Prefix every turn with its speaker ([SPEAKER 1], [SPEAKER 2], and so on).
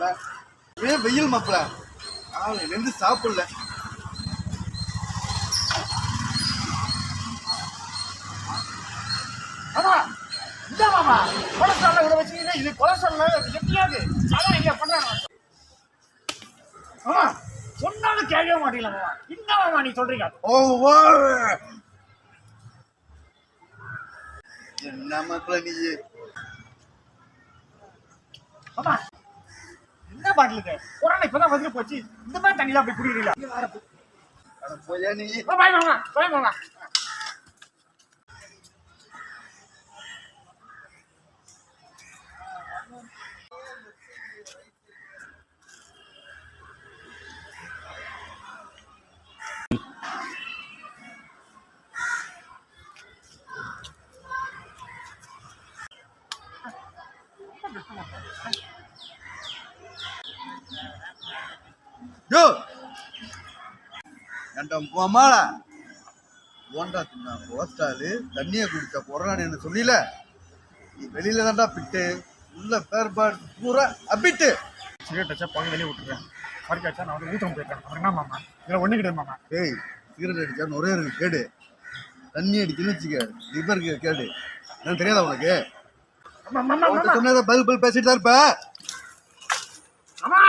[SPEAKER 1] மாப்பிள்ள வெயில் மாப்பிள்ள காலையில இருந்து சாப்பிடல.
[SPEAKER 2] ஆமா இந்த மாமா கொலஸ்ட்ரால் இதை வச்சுக்கிட்டு இது கொலஸ்ட்ரால் எப்படியாது அதான் இங்க பண்றாங்க. ஆமா சொன்னாலும் கேட்கவே மாட்டீங்களா மாமா? என்ன மாமா நீ சொல்றீங்க?
[SPEAKER 1] ஓ என்ன மாப்பிள்ள நீ?
[SPEAKER 2] ஆமா என்ன பாட்டிலுக்கு கொரோனா இப்பதான் வந்து போச்சு. இந்த மாதிரி தண்ணிலாம் போய் குடிக்கிறீங்களா?
[SPEAKER 1] போயா நீ?
[SPEAKER 2] பாய் மாமா, பாய் மாமா.
[SPEAKER 1] யோ என்ட மாமாடா ஓண்டா தின்னா ஹோஸ்டாலு தண்ணியை குடிச்சா கொரோனா என்ன சொல்லல. நீ வெளியில தான்டா பிட்டு உள்ள பேர்பாடு பூரா அப்பிட்டு.
[SPEAKER 2] சிகரெட் வச்சா பாங்க வெளியே விட்டுறேன். மறுக்க வச்சா நான் வந்து ஊற்றம் போயிட்டேன். அப்புறம் என்ன மாமா இதில் ஒன்று கிடையாது மாமா.
[SPEAKER 1] ஏய் சிகரெட் அடிச்சா நுரையீரலுக்கு கேடு, தண்ணி அடிச்சுன்னு வச்சுக்க லிவருக்கு கேடு. எனக்கு தெரியாதா உனக்கு? சொன்னதை பதில் பேசிட்டு தான் இருப்ப.
[SPEAKER 2] ஆமா